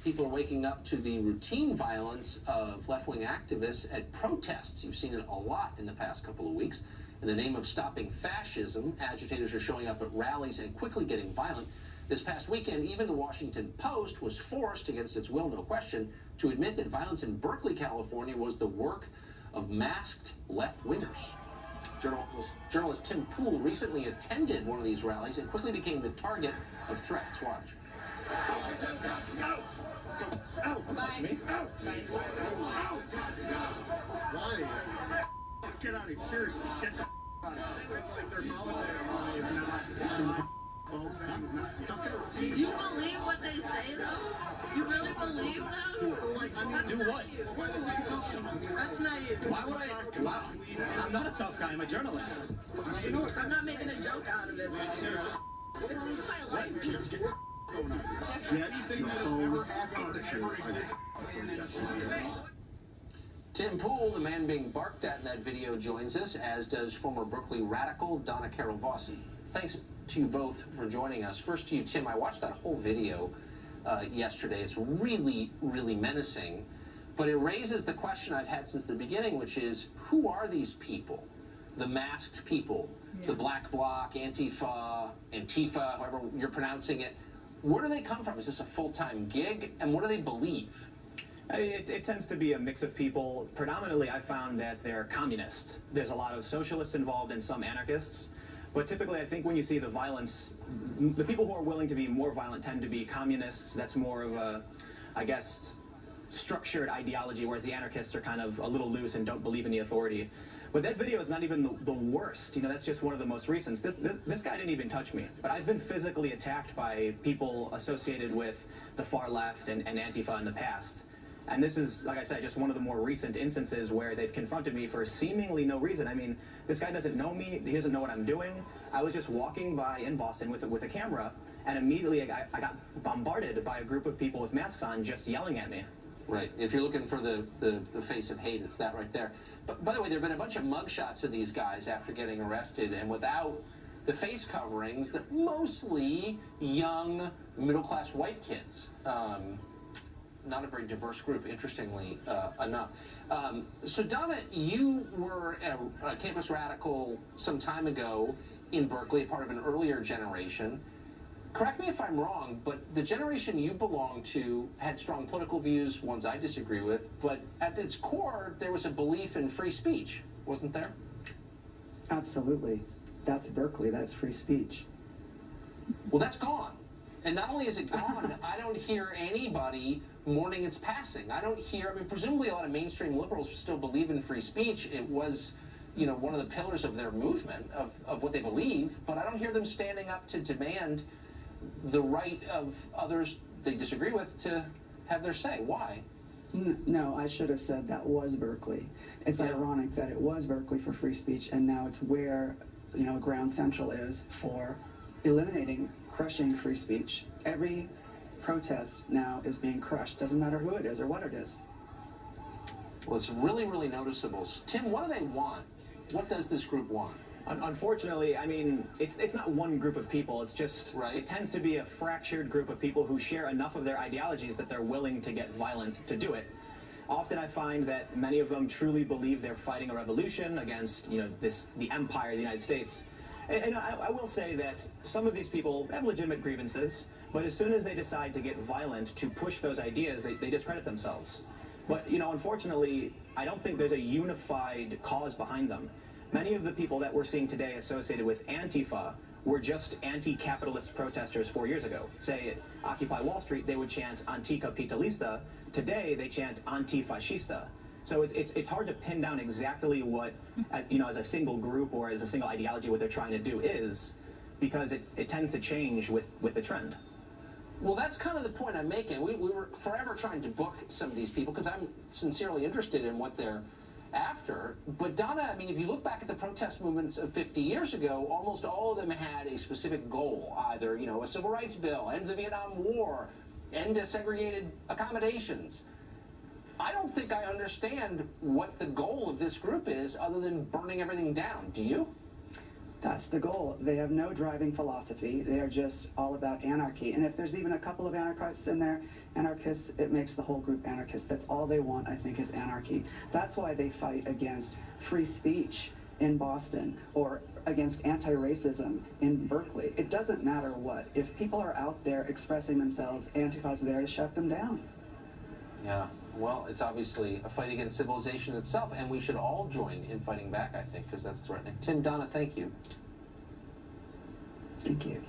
people are waking up to the routine violence of left-wing activists at protests. You've seen it a lot in the past couple of weeks. In the name of stopping fascism, agitators are showing up at rallies and quickly getting violent. This past weekend, even the Washington Post was forced, against its will, no question, to admit that violence in Berkeley, California was the work of masked left-wingers. Journalist Tim Pool recently attended one of these rallies and quickly became the target of threats. Watch. Don't touch me. Why? Get out of here. Seriously, get the out of here. Like their politics is not tough guy. You believe what they say, though? You really believe them? So, like, I mean, that's do what? That's not you. Why would I? Wow. I'm not a tough guy. I'm a journalist. I'm not making a joke out of it. This is my life. Anything that has ever happened that ever exists. Tim Pool, the man being barked at in that video, joins us, as does former Berkeley radical Donna Carol Voss. Thanks to you both for joining us. First to you, Tim. I watched that whole video yesterday. It's really, really menacing, but it raises the question I've had since the beginning, which is, who are these people? The masked people, the Black Bloc, Antifa, however you're pronouncing it. Where do they come from? Is this a full-time gig? And what do they believe? It tends to be a mix of people. Predominantly, I found that they're communists. There's a lot of socialists involved and some anarchists. But typically, I think when you see the violence, the people who are willing to be more violent tend to be communists. That's more of a, I guess, structured ideology, whereas the anarchists are kind of a little loose and don't believe in the authority. But that video is not even the worst. You know, that's just one of the most recent. This guy didn't even touch me. But I've been physically attacked by people associated with the far left and Antifa in the past. And this is, like I said, just one of the more recent instances where they've confronted me for seemingly no reason. I mean, this guy doesn't know me. He doesn't know what I'm doing. I was just walking by in Boston with a camera, and immediately I got bombarded by a group of people with masks on just yelling at me. Right. If you're looking for the face of hate, it's that right there. But by the way, there have been a bunch of mugshots of these guys after getting arrested, and without the face coverings, that mostly young, middle-class white kids. Not a very diverse group, interestingly enough. So Donna, you were a campus radical some time ago in Berkeley, part of an earlier generation. Correct me if I'm wrong, but the generation you belong to had strong political views, ones I disagree with, but at its core, there was a belief in free speech, wasn't there? Absolutely. That's Berkeley, that's free speech. Well, that's gone. And not only is it gone, I don't hear anybody mourning its passing. I don't hear, I mean, presumably a lot of mainstream liberals still believe in free speech. It was, you know, one of the pillars of their movement, of what they believe, but I don't hear them standing up to demand the right of others they disagree with to have their say. Why? No, I should have said that was Berkeley. It's ironic that it was Berkeley for free speech, and now it's where, you know, ground central is for eliminating, crushing free speech. Every protest now is being crushed. Doesn't matter who it is or what it is. Well, it's really, really noticeable. Tim, what do they want? What does this group want? Unfortunately, I mean, it's not one group of people. It's just, it tends to be a fractured group of people who share enough of their ideologies that they're willing to get violent to do it. Often I find that many of them truly believe they're fighting a revolution against, you know, the empire of the United States. And I will say that some of these people have legitimate grievances, but as soon as they decide to get violent to push those ideas, they discredit themselves. But, you know, unfortunately, I don't think there's a unified cause behind them. Many of the people that we're seeing today associated with Antifa were just anti-capitalist protesters 4 years ago. Say at Occupy Wall Street, they would chant anticapitalista. Today, they chant antifascista. So it's hard to pin down exactly what, you know, as a single group or as a single ideology, what they're trying to do is, because it tends to change with the trend. Well, that's kind of the point I'm making. We were forever trying to book some of these people because I'm sincerely interested in what they're after. But Donna, I mean, if you look back at the protest movements of 50 years ago, almost all of them had a specific goal, either, you know, a civil rights bill, end the Vietnam War, end to segregated accommodations. I don't think I understand what the goal of this group is other than burning everything down. Do you? That's the goal. They have no driving philosophy. They are just all about anarchy. And if there's even a couple of anarchists in there, anarchists, it makes the whole group anarchist. That's all they want, I think, is anarchy. That's why they fight against free speech in Boston or against anti-racism in Berkeley. It doesn't matter what. If people are out there expressing themselves, Antifa's there to shut them down. Yeah. Well, it's obviously a fight against civilization itself, and we should all join in fighting back, I think, because that's threatening. Tim, Donna, thank you. Thank you.